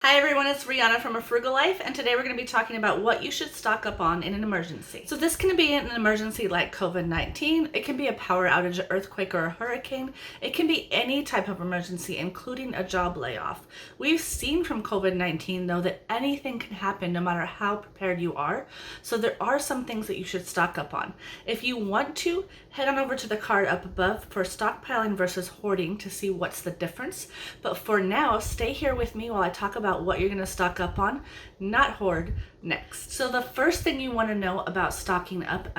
Hi everyone, it's Rihanna from A Frugal Life, and today we're going to be talking about what you should stock up on in an emergency. So this can be an emergency like COVID-19, it can be a power outage, an earthquake, or a hurricane. It can be any type of emergency, including a job layoff. We've seen from COVID-19 though that anything can happen no matter how prepared you are. So there are some things that you should stock up on. If you want to, head on over to the card up above for stockpiling versus hoarding to see what's the difference. But for now, stay here with me while I talk about what you're going to stock up on, not hoard, next. So the first thing you want to know about stocking up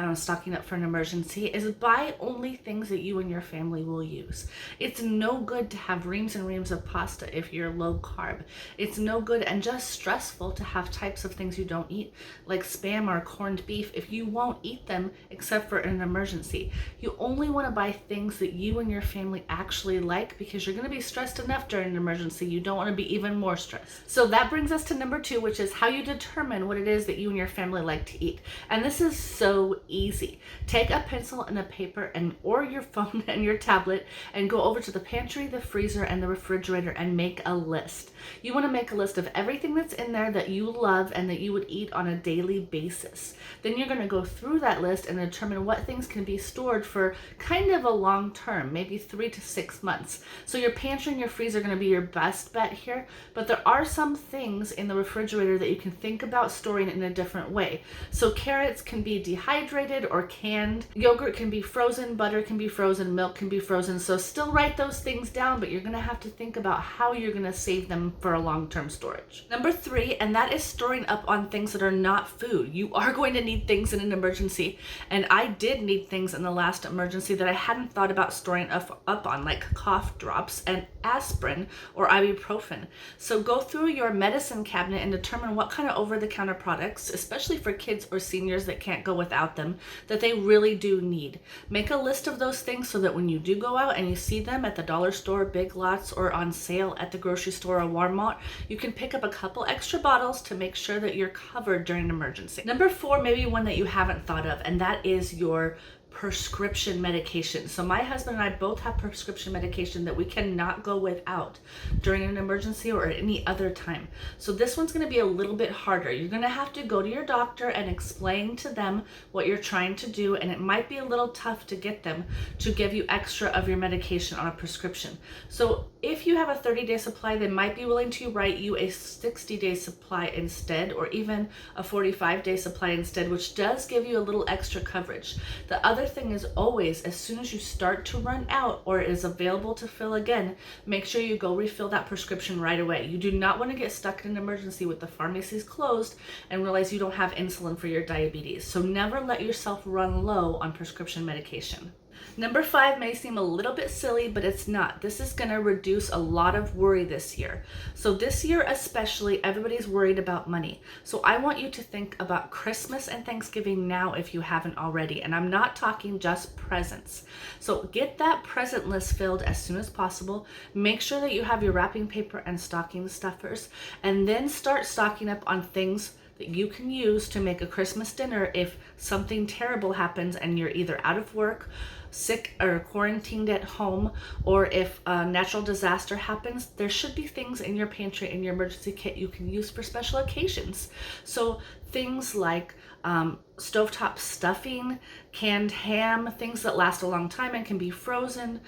for an emergency is buy only things that you and your family will use. It's no good to have reams and reams of pasta if you're low carb. It's no good and just stressful to have types of things you don't eat, like spam or corned beef, if you won't eat them except for an emergency. You only want to buy things that you and your family actually like, because you're going to be stressed enough during an emergency. You don't want to be even more stressed. So that brings us to number 2, which is how you determine what it is that you and your family like to eat. And this is so easy. Take a pencil and a paper or your phone and your tablet and go over to the pantry, the freezer, and the refrigerator and make a list. You want to make a list of everything that's in there that you love and that you would eat on a daily basis. Then you're going to go through that list and determine what things can be stored for kind of a long term, maybe 3 to 6 months. So your pantry and your freezer are going to be your best bet here, but there are some things in the refrigerator that you can think about storing in a different way. So carrots can be dehydrated or canned, yogurt can be frozen, butter can be frozen, milk can be frozen. So still write those things down, but you're going to have to think about how you're going to save them for a long-term storage. Number 3, and that is storing up on things that are not food. You are going to need things in an emergency, and I did need things in the last emergency that I hadn't thought about storing up on, like cough drops and aspirin or ibuprofen. So go through your medicine cabinet and determine what kind of over-the-counter products, especially for kids or seniors that can't go without them, that they really do need. Make a list of those things so that when you do go out and you see them at the dollar store, Big Lots, or on sale at the grocery store or Walmart, you can pick up a couple extra bottles to make sure that you're covered during an emergency. Number 4, maybe one that you haven't thought of, and that is your prescription medication. So my husband and I both have prescription medication that we cannot go without during an emergency or at any other time. So this one's going to be a little bit harder. You're going to have to go to your doctor and explain to them what you're trying to do, and it might be a little tough to get them to give you extra of your medication on a prescription. So if you have a 30-day supply, they might be willing to write you a 60-day supply instead, or even a 45-day supply instead, which does give you a little extra coverage. The other thing is, always, as soon as you start to run out or is available to fill again, make sure you go refill that prescription right away. You do not want to get stuck in an emergency with the pharmacies closed and realize you don't have insulin for your diabetes. So never let yourself run low on prescription medication. Number 5 may seem a little bit silly, but it's not. This is going to reduce a lot of worry this year. So this year especially, everybody's worried about money. So I want you to think about Christmas and Thanksgiving now if you haven't already. And I'm not talking just presents. So get that present list filled as soon as possible. Make sure that you have your wrapping paper and stocking stuffers, and then start stocking up on things that you can use to make a Christmas dinner if something terrible happens and you're either out of work, sick, or quarantined at home, or if a natural disaster happens. There should be things in your pantry, in your emergency kit, you can use for special occasions. So things like stovetop stuffing, canned ham, things that last a long time and can be frozen.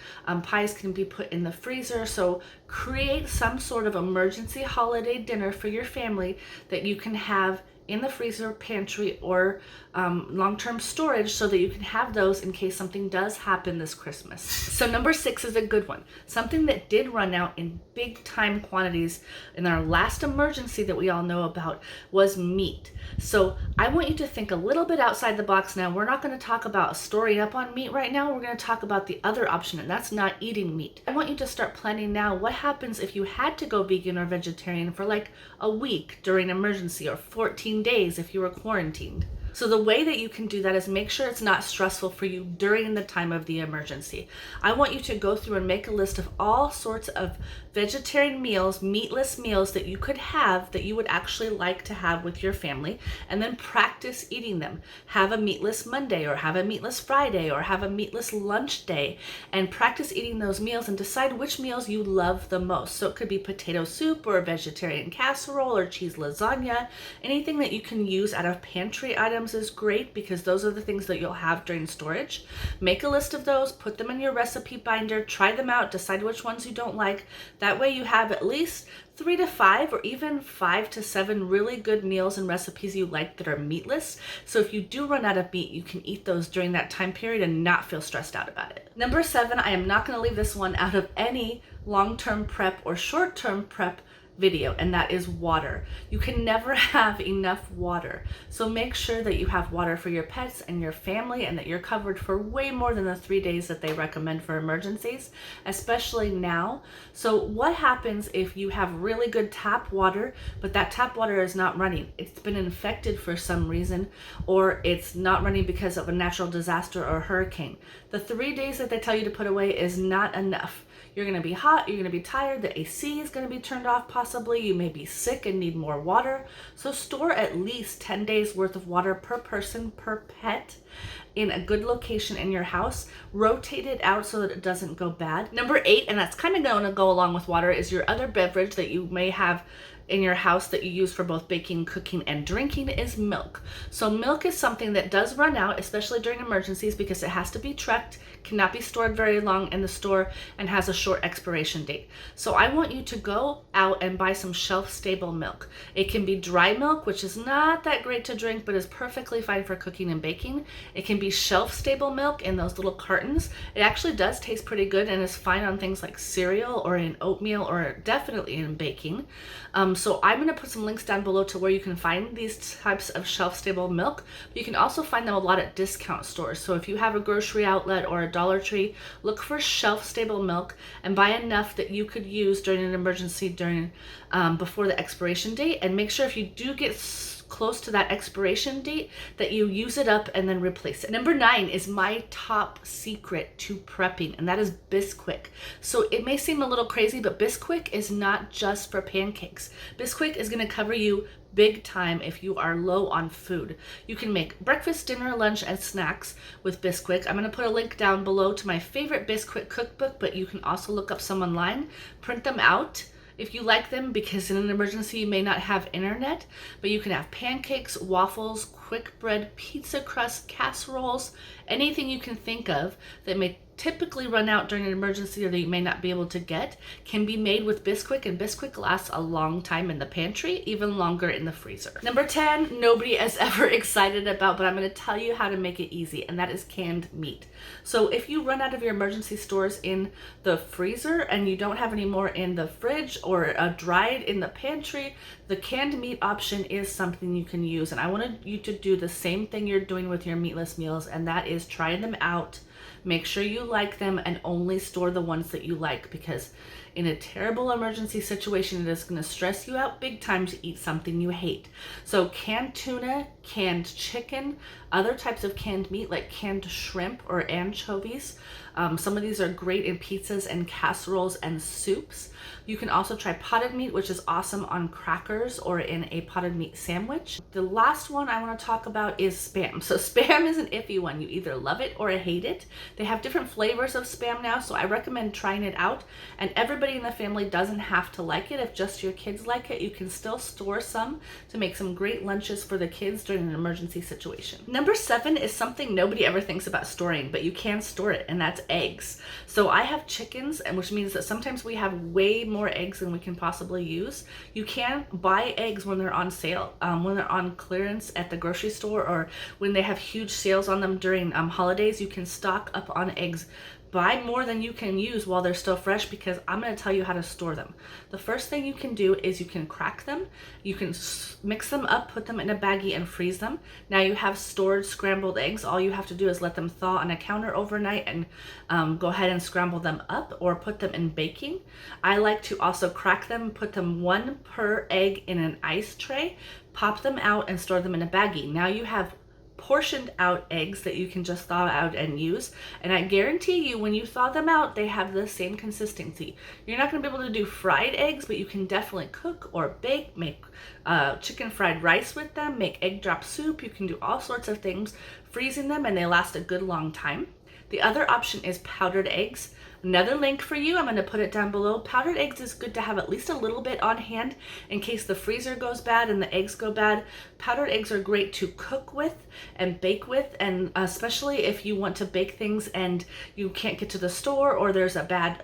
Pies can be put in the freezer. So create some sort of emergency holiday dinner for your family that you can have in the freezer, pantry, or long-term storage, so that you can have those in case something does happen this Christmas. So number 6 is a good one. Something that did run out in big time quantities in our last emergency that we all know about was meat. So I want you to think a little bit outside the box now. We're not going to talk about storing up on meat right now. We're going to talk about the other option, and that's not eating meat. I want you to start planning now what happens if you had to go vegan or vegetarian for like a week during an emergency, or 14 days if you were quarantined. So the way that you can do that is make sure it's not stressful for you during the time of the emergency. I want you to go through and make a list of all sorts of vegetarian meals, meatless meals that you could have that you would actually like to have with your family, and then practice eating them. Have a meatless Monday, or have a meatless Friday, or have a meatless lunch day, and practice eating those meals and decide which meals you love the most. So it could be potato soup or a vegetarian casserole or cheese lasagna. Anything that you can use out of pantry items is great, because those are the things that you'll have during storage. Make a list of those, put them in your recipe binder, try them out, decide which ones you don't like. That way you have at least 3 to 5 or even 5 to 7 really good meals and recipes you like that are meatless. So if you do run out of meat, you can eat those during that time period and not feel stressed out about it. Number 7, I am not going to leave this one out of any long-term prep or short-term prep video, and that is water. You can never have enough water. So make sure that you have water for your pets and your family, and that you're covered for way more than the 3 days that they recommend for emergencies, especially now. So what happens if you have really good tap water, but that tap water is not running? It's been infected for some reason, or it's not running because of a natural disaster or hurricane. The 3 days that they tell you to put away is not enough. You're going to be hot, you're going to be tired, the AC is going to be turned off possibly, you may be sick and need more water. So store at least 10 days worth of water per person, per pet, in a good location in your house. Rotate it out so that it doesn't go bad. Number 8, and that's kind of going to go along with water, is your other beverage that you may have in your house that you use for both baking, cooking, and drinking, is milk. So milk is something that does run out, especially during emergencies, because it has to be trucked, cannot be stored very long in the store, and has a short expiration date. So I want you to go out and buy some shelf-stable milk. It can be dry milk, which is not that great to drink, but is perfectly fine for cooking and baking. It can be shelf-stable milk in those little cartons. It actually does taste pretty good and is fine on things like cereal or in oatmeal, or definitely in baking. So I'm going to put some links down below to where you can find these types of shelf-stable milk. But you can also find them a lot at discount stores. So if you have a grocery outlet or a Dollar Tree, look for shelf-stable milk and buy enough that you could use during an emergency before the expiration date. And make sure if you do get close to that expiration date that you use it up and then replace it. Number 9 is my top secret to prepping, and that is Bisquick. So it may seem a little crazy, but Bisquick is not just for pancakes. Bisquick is going to cover you big time if you are low on food. You can make breakfast, dinner, lunch, and snacks with Bisquick. I'm going to put a link down below to my favorite Bisquick cookbook, but you can also look up some online, print them out if you like them, because in an emergency you may not have internet. But you can have pancakes, waffles, quick bread, pizza crust, casseroles, anything you can think of that may typically run out during an emergency or that you may not be able to get can be made with Bisquick, and Bisquick lasts a long time in the pantry, even longer in the freezer. Number 10, nobody is ever excited about, but I'm going to tell you how to make it easy, and that is canned meat. So if you run out of your emergency stores in the freezer and you don't have any more in the fridge or dried in the pantry, the canned meat option is something you can use. And I wanted you to do the same thing you're doing with your meatless meals, and that is try them out. Make sure you like them and only store the ones that you like, because in a terrible emergency situation, it is going to stress you out big time to eat something you hate. So canned tuna, canned chicken, other types of canned meat like canned shrimp or anchovies. Some of these are great in pizzas and casseroles and soups. You can also try potted meat, which is awesome on crackers or in a potted meat sandwich. The last one I want to talk about is Spam. So Spam is an iffy one. You either love it or hate it. They have different flavors of Spam now, so I recommend trying it out. And everybody in the family doesn't have to like it. If just your kids like it, you can still store some to make some great lunches for the kids during an emergency situation. Number 7 is something nobody ever thinks about storing, but you can store it, and that's eggs. So I have chickens, and which means that sometimes we have way more eggs than we can possibly use. You can buy eggs when they're on sale, when they're on clearance at the grocery store, or when they have huge sales on them during holidays. You can stock up on eggs. Buy more than you can use while they're still fresh, because I'm going to tell you how to store them. The first thing you can do is you can crack them. You can mix them up, put them in a baggie, and freeze them. Now you have stored scrambled eggs. All you have to do is let them thaw on a counter overnight and go ahead and scramble them up or put them in baking. I like to also crack them, put them 1 per egg in an ice tray, pop them out, and store them in a baggie. Now you have portioned out eggs that you can just thaw out and use. And I guarantee you, when you thaw them out, they have the same consistency. You're not going to be able to do fried eggs, but you can definitely cook or bake, make chicken fried rice with them, make egg drop soup. You can do all sorts of things, freezing them, and they last a good long time. The other option is powdered eggs. Another link for you, I'm going to put it down below. Powdered eggs is good to have at least a little bit on hand in case the freezer goes bad and the eggs go bad. Powdered eggs are great to cook with and bake with, and especially if you want to bake things and you can't get to the store, or there's a bad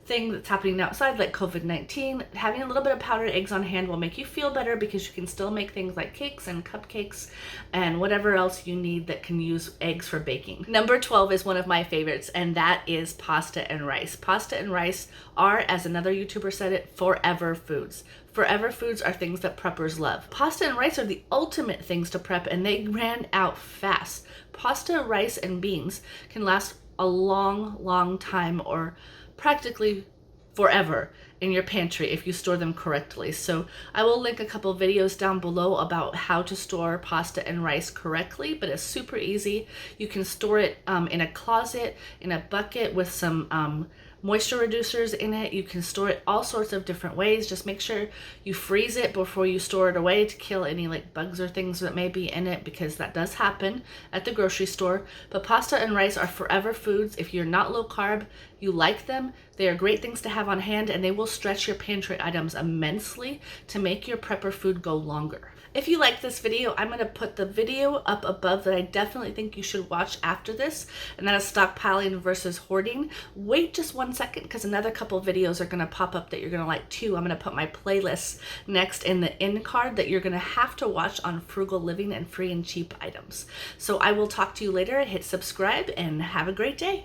thing that's happening outside like COVID-19, having a little bit of powdered eggs on hand will make you feel better, because you can still make things like cakes and cupcakes and whatever else you need that can use eggs for baking. Number 12 is one of my favorites, and that is pasta and rice. Pasta and rice are, as another YouTuber said it, forever foods. Forever foods are things that preppers love. Pasta and rice are the ultimate things to prep, and they ran out fast. Pasta, rice, and beans can last a long time, or practically forever in your pantry if you store them correctly. So I will link a couple videos down below about how to store pasta and rice correctly, but it's super easy. You can store it in a closet, in a bucket with some moisture reducers in it. You can store it all sorts of different ways. Just make sure you freeze it before you store it away to kill any like bugs or things that may be in it, because that does happen at the grocery store. But pasta and rice are forever foods. If you're not low carb, you like them, they are great things to have on hand, and they will stretch your pantry items immensely to make your prepper food go longer. If you like this video, I'm going to put the video up above that I definitely think you should watch after this, and that is stockpiling versus hoarding. Wait just 1 second, because another couple videos are going to pop up that you're going to like too. I'm going to put my playlist next in the end card that you're going to have to watch on frugal living and free and cheap items. So I will talk to you later. Hit subscribe and have a great day.